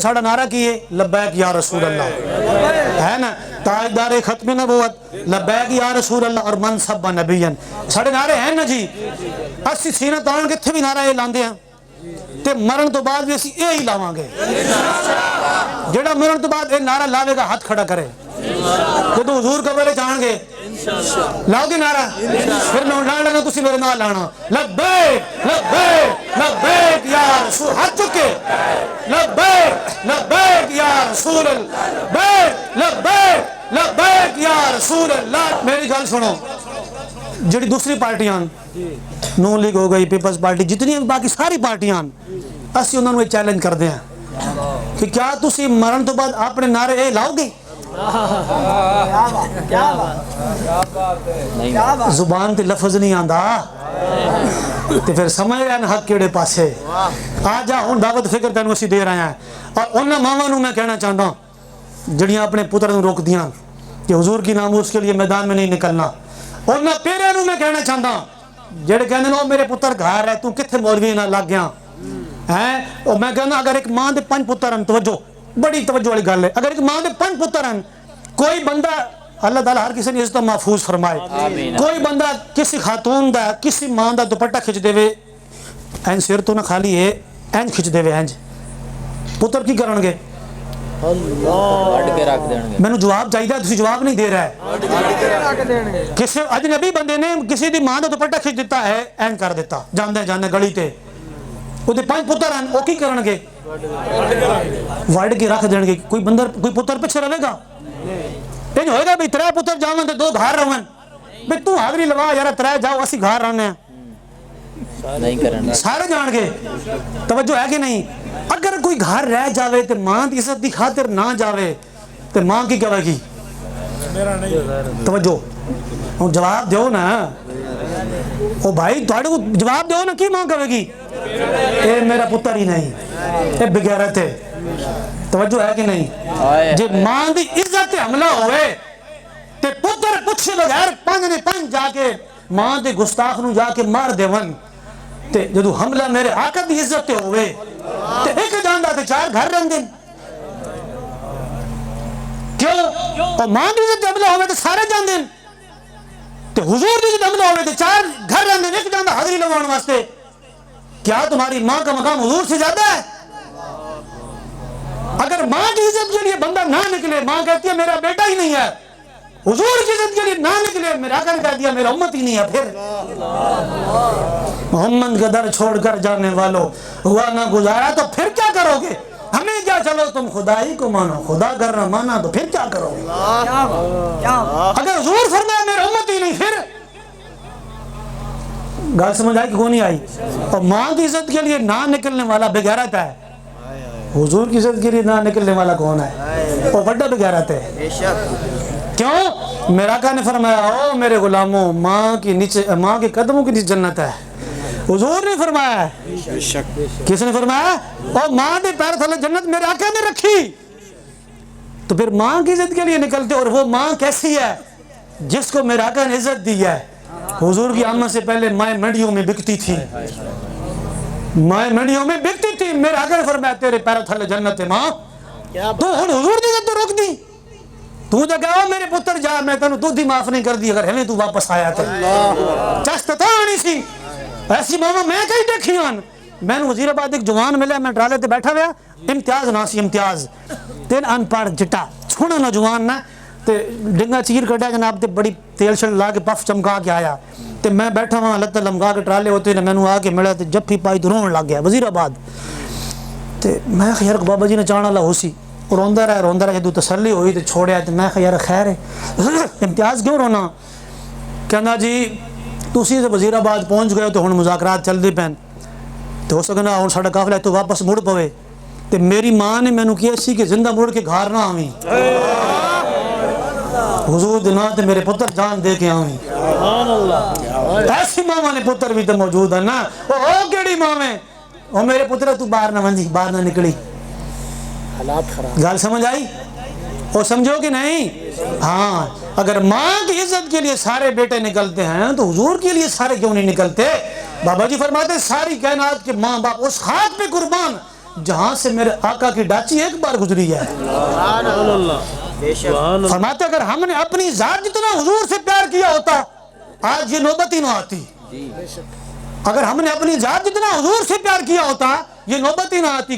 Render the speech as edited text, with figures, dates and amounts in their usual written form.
साड़ा नारा की है लब्बैक या रसूल अल्लाह, है ना। ताजदार खत्म नबूवत लब्बैक या रसूल अल्लाह और मन सब्बा नबीयन, साढ़े नारे हैं ना जी। असी सीना तान किथे भी नारा ये लाते हैं ते मरण तो बाद भी असी यही लावांगे। जेड़ा मरण तो बाद ये नारा लावेगा हाथ खड़ा करे, जो तो हुजूर कब्र जाएंगे लाओगे नारा, फिर मैं लाने लगा तुसी मेरे नाल लाना लब्बैक लब्बैक लब्बैक या रसूल, हाथ चुके लब्बैक लब्बैक या रसूल लब्बैक लब्बैक लब्बैक या रसूल अल्लाह। मेरी गल सुनो, जी दूसरी पार्टियां नून लीग हो गई, पीपल्स पार्टी, जितनी बाकी सारी पार्टियां असि उन्होंने चैलेंज करते हैं कि क्या तुसी मरण तो बाद अपने नारे ये लाओगे? जुबान ते लफ्ज नहीं आंदा ते फिर समझ रहे हैं हक केड़े पासे। आ जा हुण दावत फिक्र तेन असीं दे रहे हैं। और उन्होंने मावां नूं मैं कहना चाहता जड़ियां अपने पुत्र नूं रोकदियां कि हुजूर की नामूस के लिए मैदान में नहीं निकलना, उन्होंने पेरियां नूं मैं कहना चाहता जेड़े कहंदे ने ओ मेरे पुत्र घर है तू कित्थे मौलवी नाल लग गया है। और मैं कहना अगर एक मां दे 5 पुत्र हैं, तवज्जो बड़ी तवज्जो वाली गल है, अगर एक मां दे 5 पुत्र हैं, कोई बंदा अल्लाह ताला हर किसी ने इज्जत महफूज फरमाए, कोई बंदा किसी खातून दा किसी मां दा दुपट्टा खिंच देवे एंज सिर तो ना खाली है एंज खिंच देवे एंज, पुत्र की करनगे? मैनू जवाब चाहिए, तुसीं जवाब नहीं दे रहा है। किसी अजनबी बंदे ने किसी दी मां दा दुपट्टा खिंच दिता है एंज कर दिता जांदे जांदे गली ते, ਉਹਦੇ 5 पुत्र हैं, वो की करनगे? वड़ के रख देंगे। कोई बंदा कोई पुत्र पिछे रहेगा? ये होएगा भी 3 पुत्र जावन ते 2 घर रहन, भी तू हाजरी लवा यार 3 जाओ असी घर रहने नहीं करना, सारे जान के। तवज्जो है कि नहीं? अगर कोई घर रह जावे ते मां की इज्जत की खातिर ना जावे ते मां की कहेगी? तवज्जो हुण जवाब दो ना, ओ भाई तुहाडे को जवाब दो ना, की मां कहेगी? ये मेरा पुत्र ही नहीं, ये बेगैरत है। तवज्जो है कि नहीं? जे मां दी इज्जत ते हमला होवे ते पुत्र पुछे बगैर 5 ने 5 जाके मां दे गुस्ताख नूं जाके मार देवन ते जदों हमला मेरे आका दी इज्जत ते होवे ते एक जांदा ते 4 घर रहंदे। क्यों? और मां दी इज्जत हमला होवे ते सारे जांदे ते हुजूर दी इज्जत हमला होवे ते 4 घर रहंदे, एक जांदा हाजरी लगाउण वास्ते। क्या तुम्हारी मां का मकाम हुजूर से ज्यादा है? अगर मां की इज्जत के लिए बंदा ना निकले, मां कहती है मेरा बेटा ही नहीं है, हुजूर की इज्जत के लिए ना निकले, मेरा आका ने कह दिया मेरा उम्मत ही नहीं है, फिर मोहम्मद का दर छोड़कर जाने वालों हुआ ना गुजारा तो फिर क्या करोगे? हमें क्या, चलो तुम खुदाई को मानो, खुदा करना माना तो फिर क्या करोगे? अगर हुजूर फरमाया मेरा उम्मत ही नहीं, फिर गल समझ आई कि कौन नहीं आई? और मां की इज्जत के लिए ना निकलने वाला बेगैरत है, हुजूर की इज्जत के लिए ना निकलने वाला कौन है? वो बड़ा बेगैरत है। क्यों? मेरा आका ने फरमाया ओ मेरे गुलामों, मां के नीचे, मां के कदमों के नीचे जन्नत है। हुजूर ने फरमाया, किसने फरमाया? और मां के पैर थले जन्नत मेरे आका ने रखी। तो फिर मां की इज्जत के लिए निकलते, और वो मां कैसी है? जिसको मेरे आका ने इज्जत दी है। हुजूर की आमद से पहले माए मंडियों में बिकती थी, माए मंडियों में बिकती थी। मेरे आका ने फरमाया तेरे पैरों थले जन्नत है मां। तो हुजूर दी इज्जत तो रोक दी, तू तो कहो मेरे पुत्र जा, मैं तेन दूध ही माफ नहीं कर दी अगर हमें तू वापस आया तो। चस्त तो आनी सी, ऐसी मामा मैं कहीं देखी हन। मैंने वजीराबाद एक जवान मिला, मैं ट्राले ते बैठा हुआ, इम्तियाज ना सी, इम्तियाज तेन अनपढ़ चिट्टा सोहना नौजवान ना, ते डिंगा चीर कटा जनाब, ते बड़ी तेल शल ला के पफ चमका के आया, ते मैं बैठा वहाँ लत्त लमका के ट्राले होते ने मैनू आके मिला, ते जफ्फी पाई तो रोन लग गया वजीराबाद। ते मैं यार बाबा जी ने चाहना ला हो सी, रोंदा रहा, जदों तसल्ली हुई तो छोड़िया। तो मैं यार खैर है, इम्तियाज क्यों रोना? कहना जी तुसी तो वजीराबाद पहुँच गए तो हुण मुज़ाकरात चलते पैन, तो हो सकना हुण साडा काफिला तो वापस मुड़ पवे। तो मेरी मां ने मैनू कहा सी कि जिंदा मुड़ के घर ना आवी, हुजूर दे नां ते मेरे पुत्र जान दे के आवी। ऐसी मावा ने पुत्र भी तो मौजूद है ना। ओ केड़ी मावे? ओ मेरे पुत्र तू बाहर ना वंजी, बाहर ना निकली। हालात खराब, गल समझ आई? और समझो कि नहीं? हाँ, अगर माँ की इज्जत के लिए सारे बेटे निकलते हैं तो हुजूर के लिए सारे क्यों नहीं निकलते? बाबा जी फरमाते सारी कायनात के माँ बाप उस खाक पे कुर्बान जहां से मेरे आका की डाची एक बार गुजरी है। फरमाते अगर हमने अपनी जात जितना हुजूर से प्यार किया होता आज ये नौबत ही ना आती। अगर हमने अपनी जात जितना हुजूर से प्यार किया होता ये नौबत ही ना आती।